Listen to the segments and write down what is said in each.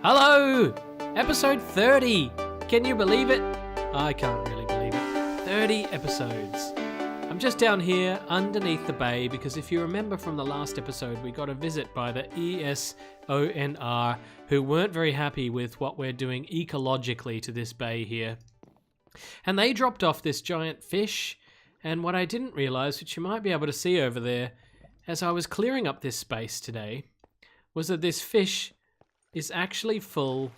Hello! Episode 30! Can you believe it? I can't really believe it. 30 episodes. I'm just down here underneath the bay because if you remember from the last episode, we got a visit by the ESONR who weren't very happy with what we're doing ecologically to this bay here. And they dropped off this giant fish, and what I didn't realise, which you might be able to see over there, as I was clearing up this space today, was that this fish is actually full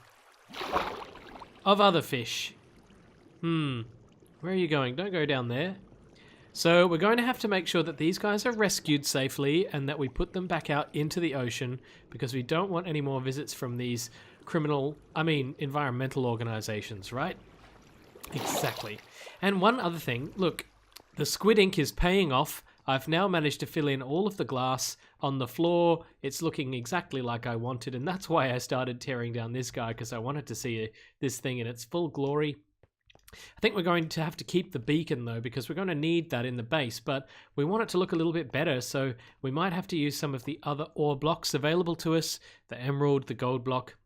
of other fish. Where are you going? Don't go down there. So we're going to have to make sure that these guys are rescued safely and that we put them back out into the ocean because we don't want any more visits from these environmental organizations, right? Exactly. And one other thing, look, the squid ink is paying off. I've now managed to fill in all of the glass on the floor. It's looking exactly like I wanted, and that's why I started tearing down this guy, because I wanted to see this thing in its full glory. I think we're going to have to keep the beacon, though, because we're going to need that in the base, but we want it to look a little bit better, so we might have to use some of the other ore blocks available to us, the emerald, the gold block.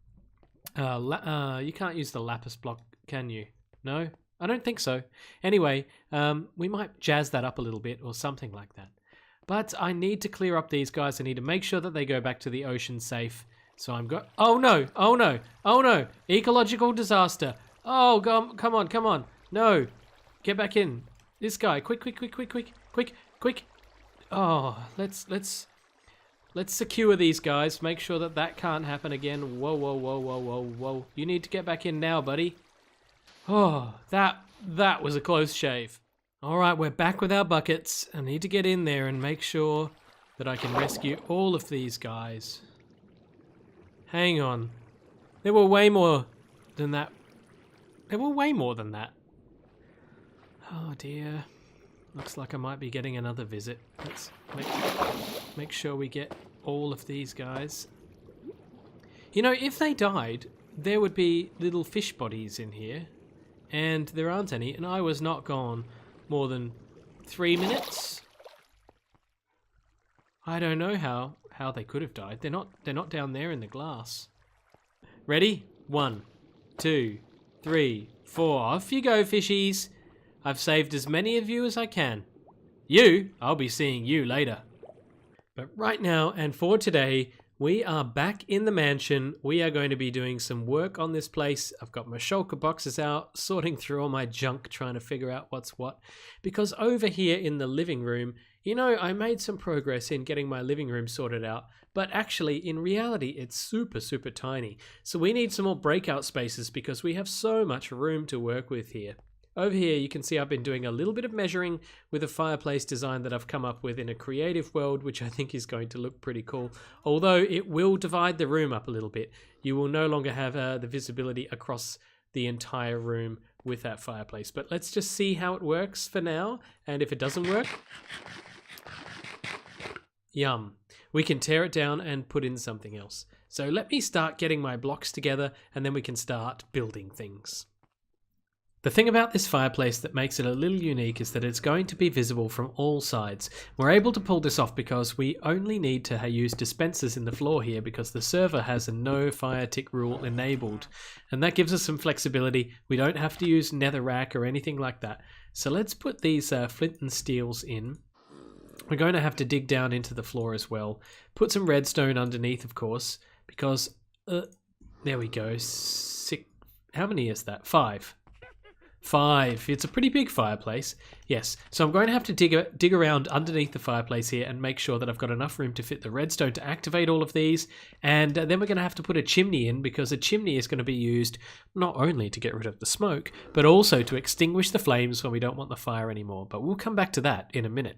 You can't use the lapis block, can you? No? I don't think so. Anyway, we might jazz that up a little bit or something like that. But I need to clear up these guys. I need to make sure that they go back to the ocean safe. So I'm going... Oh no! Oh no! Oh no! Ecological disaster! Oh, come on! No! Get back in. This guy. Quick! Oh, let's secure these guys. Make sure that can't happen again. Whoa. You need to get back in now, buddy. Oh, that was a close shave. All right, we're back with our buckets. I need to get in there and make sure that I can rescue all of these guys. Hang on. There were way more than that. Oh dear. Looks like I might be getting another visit. Let's make sure we get all of these guys. You know, if they died, there would be little fish bodies in here. And there aren't any, and I was not gone more than 3 minutes. I don't know how they could have died. They're not down there in the glass. Ready? 1, 2, 3, 4. Off you go, fishies. I've saved as many of you as I can. I'll be seeing you later. But right now and for today, we are back in the mansion. We are going to be doing some work on this place. I've got my shulker boxes out, sorting through all my junk, trying to figure out what's what. Because over here in the living room, you know, I made some progress in getting my living room sorted out, but actually, in reality, it's super tiny. So we need some more breakout spaces because we have so much room to work with here. Over here, you can see I've been doing a little bit of measuring with a fireplace design that I've come up with in a creative world, which I think is going to look pretty cool. Although it will divide the room up a little bit. You will no longer have the visibility across the entire room with that fireplace. But let's just see how it works for now. And if it doesn't work, yum. We can tear it down and put in something else. So let me start getting my blocks together and then we can start building things. The thing about this fireplace that makes it a little unique is that it's going to be visible from all sides. We're able to pull this off because we only need to use dispensers in the floor here because the server has a no fire tick rule enabled. And that gives us some flexibility. We don't have to use netherrack or anything like that. So let's put these flint and steels in. We're going to have to dig down into the floor as well. Put some redstone underneath, of course, because... there we go. 6. How many is that? 5. 5. It's a pretty big fireplace. Yes. So I'm going to have to dig around underneath the fireplace here and make sure that I've got enough room to fit the redstone to activate all of these. And then we're going to have to put a chimney in because a chimney is going to be used not only to get rid of the smoke, but also to extinguish the flames when we don't want the fire anymore. But we'll come back to that in a minute.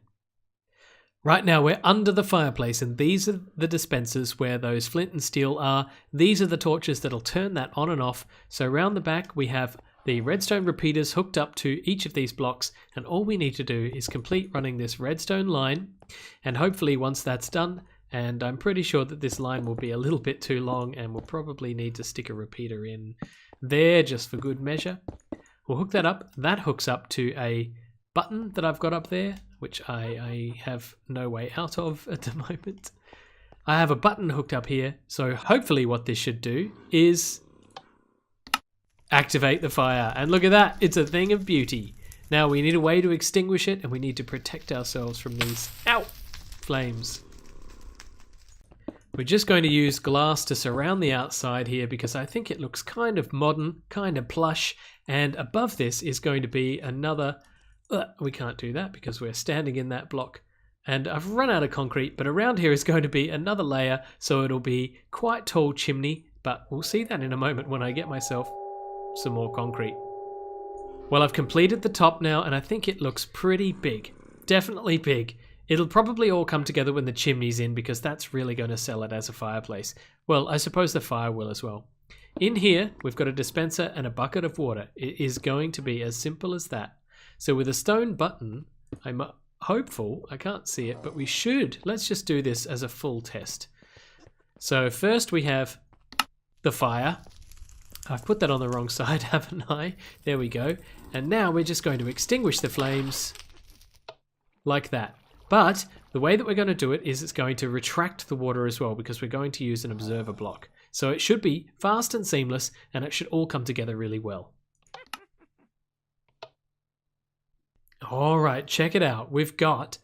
Right now we're under the fireplace and these are the dispensers where those flint and steel are. These are the torches that'll turn that on and off. So around the back we have the redstone repeaters hooked up to each of these blocks, and all we need to do is complete running this redstone line, and hopefully once that's done, and I'm pretty sure that this line will be a little bit too long and we'll probably need to stick a repeater in there just for good measure. We'll hook that up. That hooks up to a button that I've got up there, which I have no way out of at the moment. I have a button hooked up here, so hopefully what this should do is activate the fire. And look at that, it's a thing of beauty. Now we need a way to extinguish it, and we need to protect ourselves from these flames. We're just going to use glass to surround the outside here because I think it looks kind of modern, kind of plush, and above this is going to be another... we can't do that because we're standing in that block. And I've run out of concrete, but around here is going to be another layer, so it'll be quite tall chimney, but we'll see that in a moment when I get myself some more concrete. Well, I've completed the top now, and I think it looks pretty big. Definitely big. It'll probably all come together when the chimney's in because that's really going to sell it as a fireplace. Well, I suppose the fire will as well. In here, we've got a dispenser and a bucket of water. It is going to be as simple as that. So with a stone button, I'm hopeful, I can't see it, but we should. Let's just do this as a full test. So first we have the fire. I've put that on the wrong side, haven't I? There we go. And now we're just going to extinguish the flames like that. But the way that we're going to do it is it's going to retract the water as well because we're going to use an observer block. So it should be fast and seamless, and it should all come together really well. All right, check it out. We've got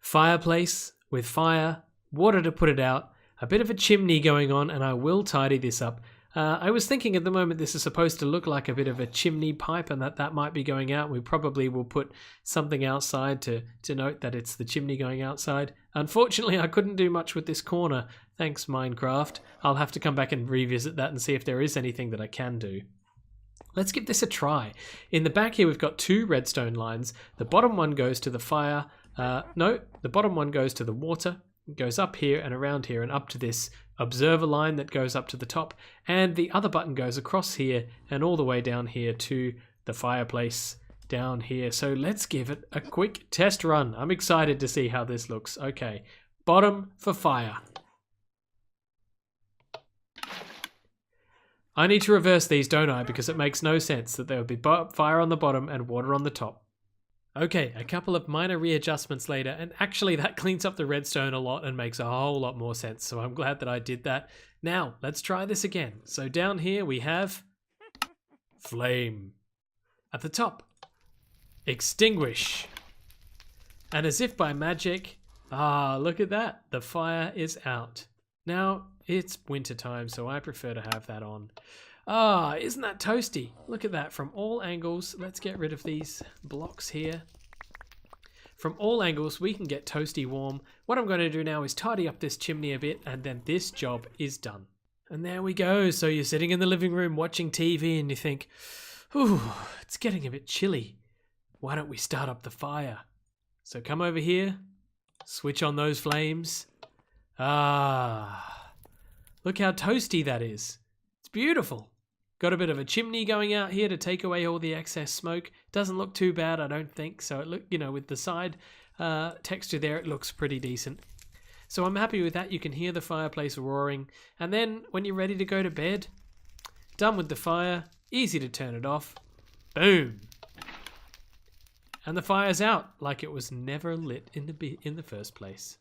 fireplace with fire, water to put it out, a bit of a chimney going on, and I will tidy this up. I was thinking at the moment this is supposed to look like a bit of a chimney pipe and that might be going out. We probably will put something outside to note that it's the chimney going outside. Unfortunately, I couldn't do much with this corner. Thanks, Minecraft. I'll have to come back and revisit that and see if there is anything that I can do. Let's give this a try. In the back here, we've got two redstone lines. The bottom one goes to the fire. No, the bottom one goes to the water. It goes up here and around here and up to this observer line that goes up to the top. And the other button goes across here and all the way down here to the fireplace down here. So let's give it a quick test run. I'm excited to see how this looks. Okay, bottom for fire. I need to reverse these, don't I? Because it makes no sense that there would be fire on the bottom and water on the top. Okay, a couple of minor readjustments later, and actually that cleans up the redstone a lot and makes a whole lot more sense, so I'm glad that I did that. Now, let's try this again. So down here we have flame. At the top, extinguish. And as if by magic, look at that, the fire is out. Now, it's winter time, so I prefer to have that on. Isn't that toasty? Look at that from all angles. Let's get rid of these blocks here. From all angles, we can get toasty warm. What I'm going to do now is tidy up this chimney a bit, and then this job is done. And there we go. So you're sitting in the living room watching TV and you think, ooh, it's getting a bit chilly. Why don't we start up the fire? So come over here, switch on those flames. Look how toasty that is. It's beautiful. Got a bit of a chimney going out here to take away all the excess smoke. Doesn't look too bad, I don't think. So it look, with the side texture there, it looks pretty decent. So I'm happy with that. You can hear the fireplace roaring. And then when you're ready to go to bed, done with the fire, easy to turn it off. Boom. And the fire's out like it was never lit in the first place.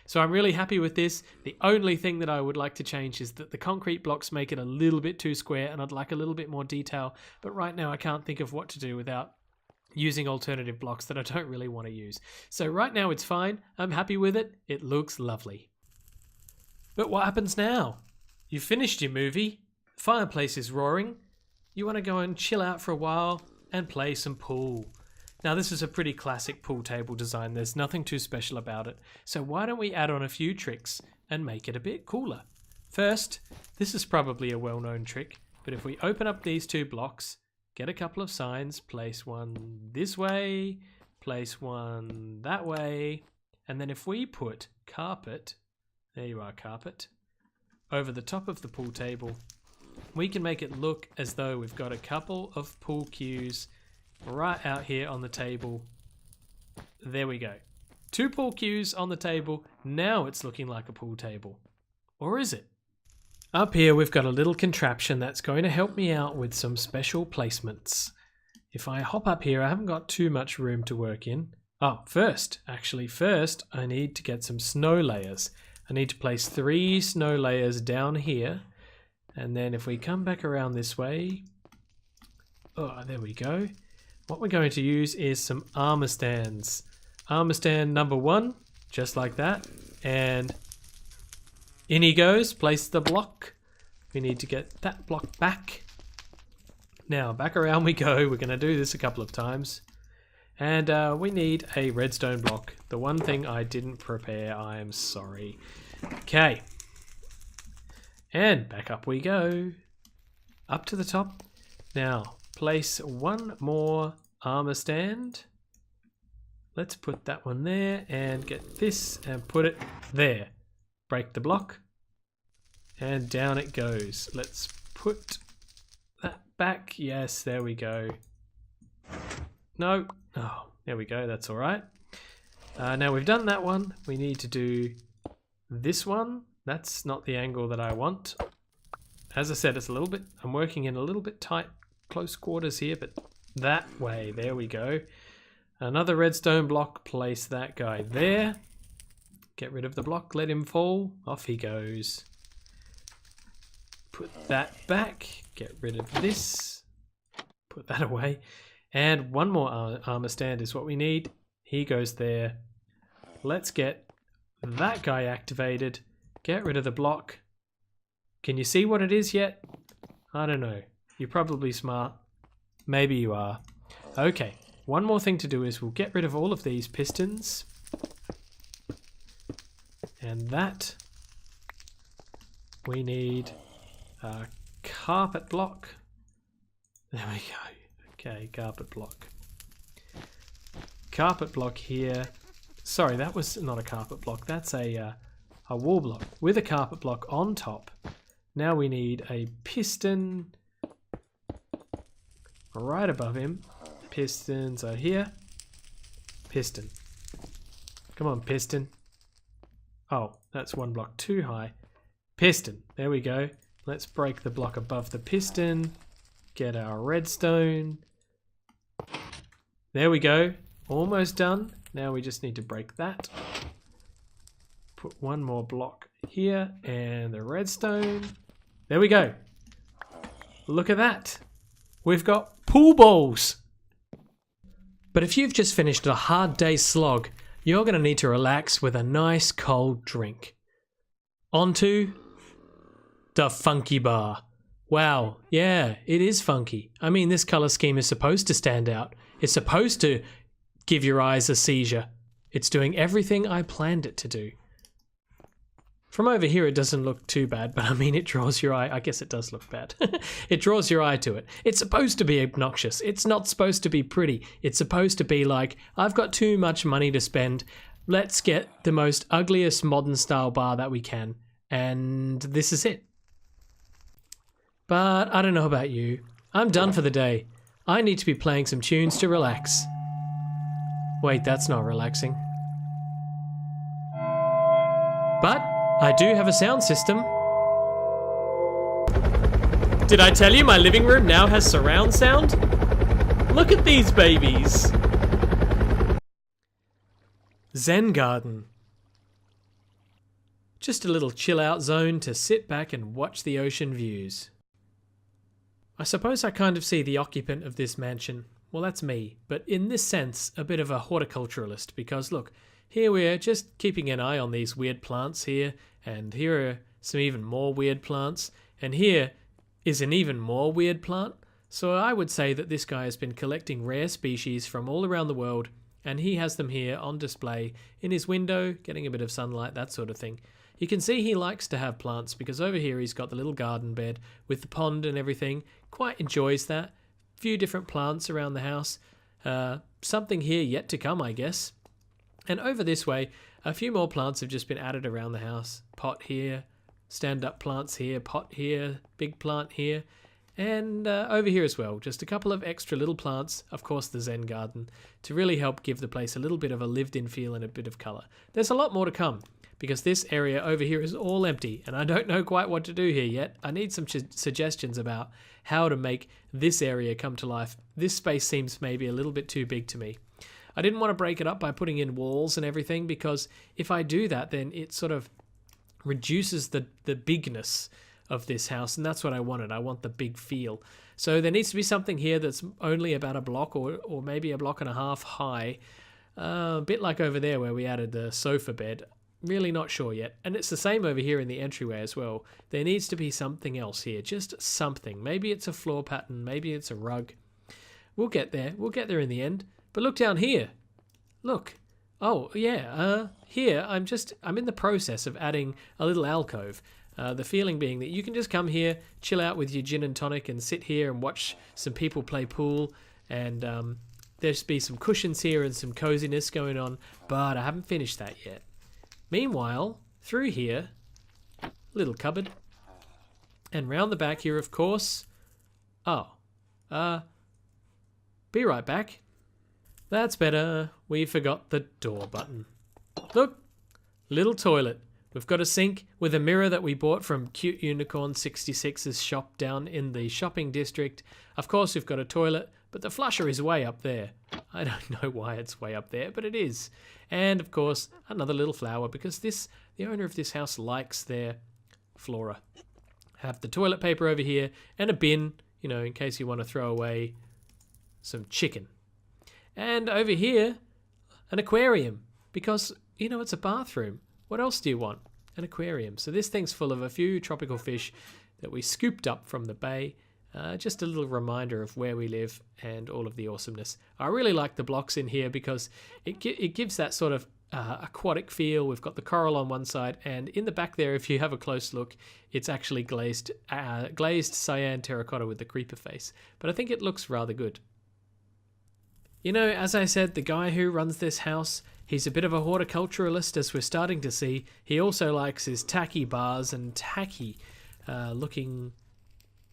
So I'm really happy with this. The only thing that I would like to change is that the concrete blocks make it a little bit too square and I'd like a little bit more detail. But right now I can't think of what to do without using alternative blocks that I don't really want to use. So right now it's fine. I'm happy with it. It looks lovely. But what happens now? You've finished your movie. The fireplace is roaring. You want to go and chill out for a while and play some pool. Now this is a pretty classic pool table design. There's nothing too special about it. So why don't we add on a few tricks and make it a bit cooler? First, this is probably a well-known trick, but if we open up these two blocks, get a couple of signs, place one this way, place one that way, and then if we put carpet, there you are, carpet, over the top of the pool table, we can make it look as though we've got a couple of pool cues right out here on the table. There we go. 2 pool cues on the table. Now it's looking like a pool table. Or is it? Up here we've got a little contraption that's going to help me out with some special placements. If I hop up here, I haven't got too much room to work in. First I need to get some snow layers. I need to place 3 snow layers down here. And then if we come back around this way, oh, there we go. What we're going to use is some armor stands. Armor stand number 1, just like that. And in he goes, place the block. We need to get that block back. Now, back around we go. We're going to do this a couple of times. And we need a redstone block. The one thing I didn't prepare, I am sorry. Okay. And back up we go. Up to the top. Now, place 1 more armor stand. Let's put that one there and get this and put it there. Break the block. And down it goes. Let's put that back. Yes, there we go. No. Oh, there we go. That's all right. Now we've done that one. We need to do this one. That's not the angle that I want. As I said, it's a little bit, I'm working in a little bit tight, close quarters here, but that way. There we go. Another redstone block. Place that guy there. Get rid of the block. Let him fall. Off he goes. Put that back. Get rid of this. Put that away. And 1 more armor stand is what we need. He goes there. Let's get that guy activated. Get rid of the block. Can you see what it is yet? I don't know. You're probably smart. Maybe you are. Okay. One more thing to do is we'll get rid of all of these pistons. And that. We need a carpet block. There we go. Okay, carpet block. Carpet block here. Sorry, that was not a carpet block. That's a wall block with a carpet block on top. Now we need a piston right above him. Pistons are here. Piston. Come on, piston. Oh, that's 1 block too high. Piston. There we go. Let's break the block above the piston. Get our redstone. There we go. Almost done. Now we just need to break that. Put 1 more block here and the redstone. There we go. Look at that. We've got pool balls. But if you've just finished a hard day's slog, you're going to need to relax with a nice cold drink. Onto the funky bar. Wow, yeah, it is funky. I mean, this color scheme is supposed to stand out. It's supposed to give your eyes a seizure. It's doing everything I planned it to do. From over here it doesn't look too bad, but I mean it draws your eye. I guess it does look bad. It draws your eye to it. It's supposed to be obnoxious. It's not supposed to be pretty. It's supposed to be like, I've got too much money to spend. Let's get the most ugliest modern style bar that we can. And this is it. But I don't know about you. I'm done for the day. I need to be playing some tunes to relax. Wait, that's not relaxing. But I do have a sound system. Did I tell you my living room now has surround sound? Look at these babies. Zen garden. Just a little chill out zone to sit back and watch the ocean views. I suppose I kind of see the occupant of this mansion. Well, that's me, but in this sense, a bit of a horticulturalist, because look, here we're just keeping an eye on these weird plants here, and here are some even more weird plants, and here is an even more weird plant. So I would say that this guy has been collecting rare species from all around the world, and he has them here on display in his window, getting a bit of sunlight, that sort of thing. You can see he likes to have plants because over here he's got the little garden bed with the pond and everything. Quite enjoys that. Few different plants around the house. Something here yet to come, I guess. And over this way, a few more plants have just been added around the house. Pot here, stand-up plants here, pot here, big plant here. And over here as well, just a couple of extra little plants, of course the Zen garden, to really help give the place a little bit of a lived-in feel and a bit of colour. There's a lot more to come, because this area over here is all empty, and I don't know quite what to do here yet. I need some suggestions about how to make this area come to life. This space seems maybe a little bit too big to me. I didn't want to break it up by putting in walls and everything, because if I do that, then it sort of reduces the bigness of this house, and that's what I wanted. I want the big feel. So there needs to be something here that's only about a block or maybe a block and a half high, a bit like over there where we added the sofa bed. Really not sure yet. And it's the same over here in the entryway as well. There needs to be something else here, just something. Maybe it's a floor pattern, maybe it's a rug. We'll get there. We'll get there in the end. But look down here. Look. Oh, yeah. Here, I'm in the process of adding a little alcove. The feeling being that you can just come here, chill out with your gin and tonic and sit here and watch some people play pool. And there's be some cushions here and some coziness going on. But I haven't finished that yet. Meanwhile, through here, little cupboard. And round the back here, of course. Oh. Be right back. That's better. We forgot the door button. Look, little toilet. We've got a sink with a mirror that we bought from Cute Unicorn 66's shop down in the shopping district. Of course, we've got a toilet, but the flusher is way up there. I don't know why it's way up there, but it is. And of course, another little flower because the owner of this house likes their flora. Have the toilet paper over here and a bin, in case you want to throw away some chicken. And over here, an aquarium because, it's a bathroom. What else do you want? An aquarium. So this thing's full of a few tropical fish that we scooped up from the bay. Just a little reminder of where we live and all of the awesomeness. I really like the blocks in here because it gives that sort of aquatic feel. We've got the coral on one side, and in the back there, if you have a close look, it's actually glazed cyan terracotta with the creeper face. But I think it looks rather good. As I said, the guy who runs this house, he's a bit of a horticulturalist, as we're starting to see. He also likes his tacky bars and tacky looking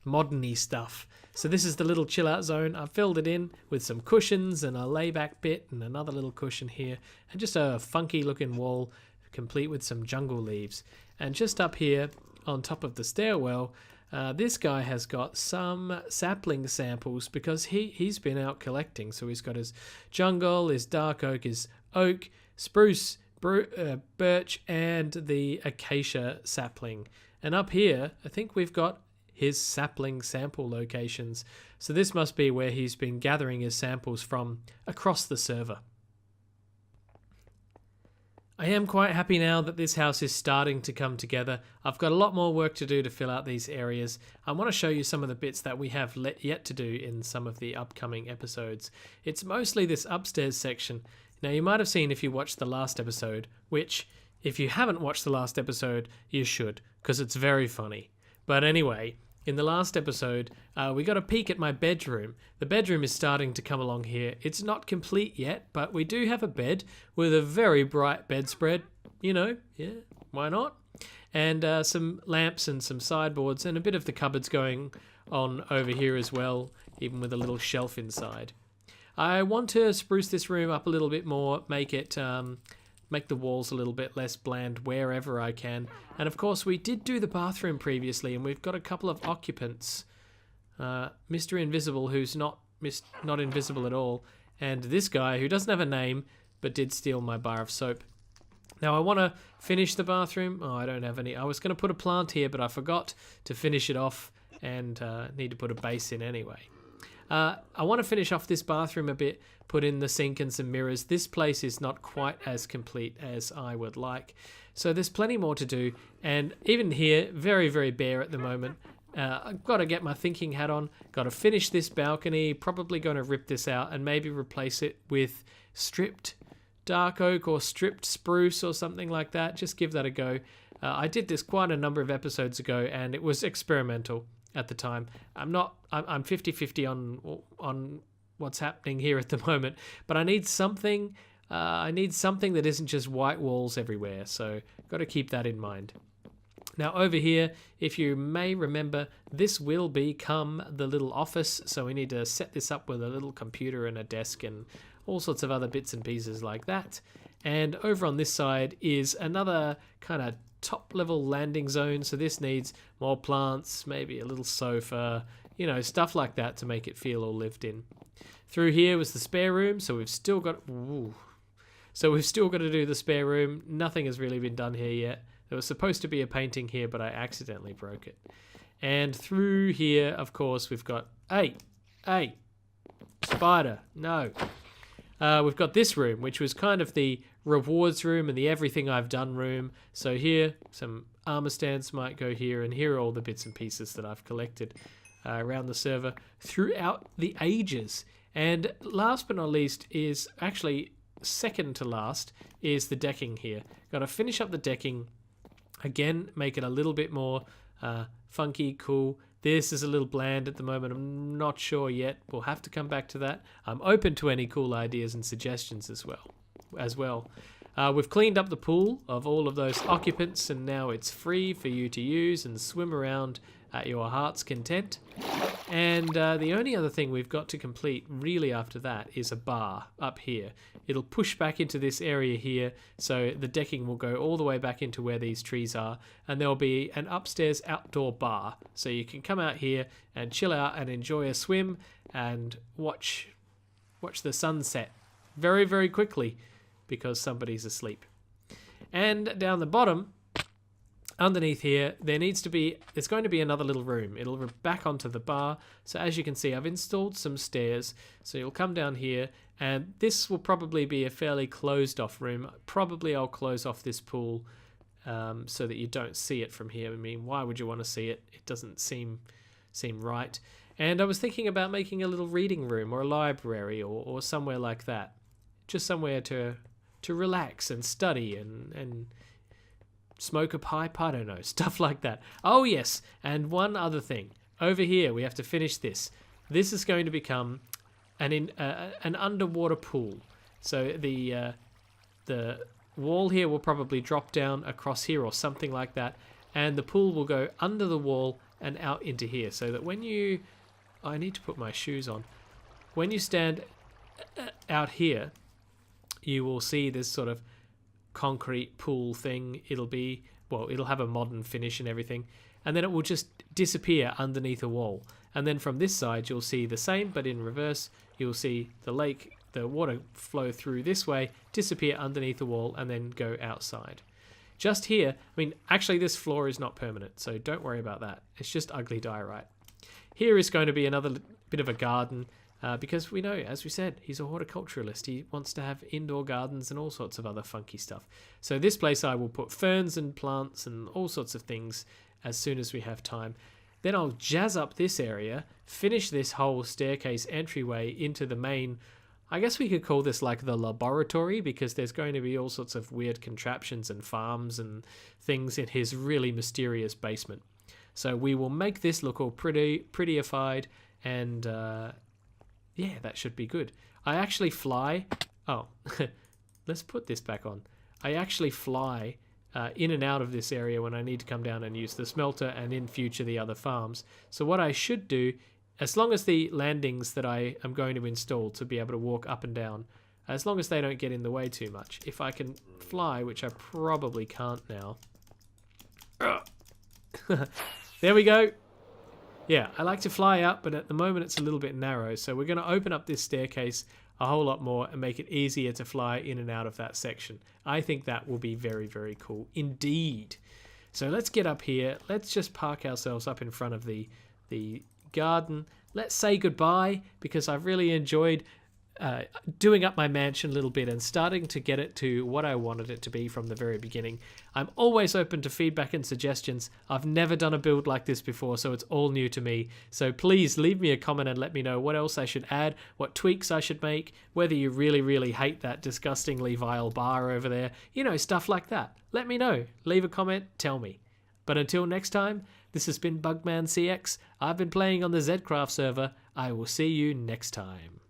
modern-y stuff. So this is the little chill out zone. I've filled it in with some cushions and a layback bit and another little cushion here and just a funky looking wall complete with some jungle leaves. And just up here on top of the stairwell, this guy has got some sapling samples because he's been out collecting. So he's got his jungle, his dark oak, his oak, spruce, birch, and the acacia sapling. And up here, I think we've got his sapling sample locations. So this must be where he's been gathering his samples from across the server. I am quite happy now that this house is starting to come together. I've got a lot more work to do to fill out these areas. I want to show you some of the bits that we have yet to do in some of the upcoming episodes. It's mostly this upstairs section. Now you might have seen if you watched the last episode, which if you haven't watched the last episode, you should, because it's very funny. But anyway, in the last episode, we got a peek at my bedroom. The bedroom is starting to come along here. It's not complete yet, but we do have a bed with a very bright bedspread. Yeah, why not? And some lamps and some sideboards and a bit of the cupboards going on over here as well, even with a little shelf inside. I want to spruce this room up a little bit more, make the walls a little bit less bland wherever I can. And of course, we did do the bathroom previously, and we've got a couple of occupants. Mr. Invisible, who's not invisible at all, and this guy who doesn't have a name, but did steal my bar of soap. Now, I want to finish the bathroom. Oh, I don't have any. I was going to put a plant here, but I forgot to finish it off, and need to put a base in anyway. I want to finish off this bathroom a bit, put in the sink and some mirrors. This place is not quite as complete as I would like. So there's plenty more to do. And even here, very, very bare at the moment. I've got to get my thinking hat on. Got to finish this balcony. Probably going to rip this out and maybe replace it with stripped dark oak or stripped spruce or something like that. Just give that a go. I did this quite a number of episodes ago and it was experimental at the time. I'm 50-50 on what's happening here at the moment, but I need something that isn't just white walls everywhere, so got to keep that in mind. Now over here, if you may remember, this will become the little office, so we need to set this up with a little computer and a desk and all sorts of other bits and pieces like that. And over on this side is another kind of top level landing zone, so this needs more plants, maybe a little sofa, stuff like that to make it feel all lived in. Through here was the spare room, so we've still got to do the spare room. Nothing has really been done here yet. There was supposed to be a painting here, but I accidentally broke it. And through here, of course, we've got... Hey! Spider! No! We've got this room, which was kind of the rewards room and the everything I've done room. So here, some armor stands might go here, and here are all the bits and pieces that I've collected around the server throughout the ages. And last but not least is, actually second to last, is the decking here. Got to finish up the decking, again, make it a little bit more funky, cool. This is a little bland at the moment. I'm not sure yet. We'll have to come back to that. I'm open to any cool ideas and suggestions as well. We've cleaned up the pool of all of those occupants, and now it's free for you to use and swim around at your heart's content. And the only other thing we've got to complete really after that is a bar up here. It'll push back into this area here, so the decking will go all the way back into where these trees are, and there'll be an upstairs outdoor bar, so you can come out here and chill out and enjoy a swim and watch the sunset very, very quickly because somebody's asleep. And down the bottom, underneath here, there's going to be another little room. It'll back onto the bar. So as you can see, I've installed some stairs. So you'll come down here, and this will probably be a fairly closed off room. Probably I'll close off this pool so that you don't see it from here. I mean, why would you want to see it? It doesn't seem right. And I was thinking about making a little reading room or a library or somewhere like that. Just somewhere to relax and study and smoke a pipe, I don't know, stuff like that. Oh yes, and one other thing. Over here, we have to finish this. This is going to become an underwater pool. So the wall here will probably drop down across here or something like that, and the pool will go under the wall and out into here, so that when you... I need to put my shoes on. When you stand out here, you will see this sort of concrete pool thing. It'll have a modern finish and everything, and then it will just disappear underneath a wall. And then from this side you'll see the same, but in reverse. You'll see the lake, the water flow through this way, disappear underneath the wall, and then go outside. Just here, I mean, actually this floor is not permanent, so don't worry about that. It's just ugly diorite. Here is going to be another bit of a garden. Because we know, as we said, he's a horticulturalist. He wants to have indoor gardens and all sorts of other funky stuff. So this place I will put ferns and plants and all sorts of things as soon as we have time. Then I'll jazz up this area, finish this whole staircase entryway into the main... I guess we could call this like the laboratory, because there's going to be all sorts of weird contraptions and farms and things in his really mysterious basement. So we will make this look all prettyified and... yeah, that should be good. I actually fly... Oh, let's put this back on. I actually fly in and out of this area when I need to come down and use the smelter and in future the other farms. So what I should do, as long as the landings that I am going to install to be able to walk up and down, as long as they don't get in the way too much, if I can fly, which I probably can't now. There we go. Yeah, I like to fly up, but at the moment it's a little bit narrow, so we're going to open up this staircase a whole lot more and make it easier to fly in and out of that section. I think that will be very, very cool indeed. So let's get up here. Let's just park ourselves up in front of the garden. Let's say goodbye, because I've really enjoyed doing up my mansion a little bit and starting to get it to what I wanted it to be from the very beginning. I'm always open to feedback and suggestions. I've never done a build like this before, so it's all new to me. So please leave me a comment and let me know what else I should add, what tweaks I should make, whether you really, really hate that disgustingly vile bar over there, you know, stuff like that. Let me know. Leave a comment, tell me. But until next time, this has been bugmancx. I've been playing on the ZEDCRAFT server. I will see you next time.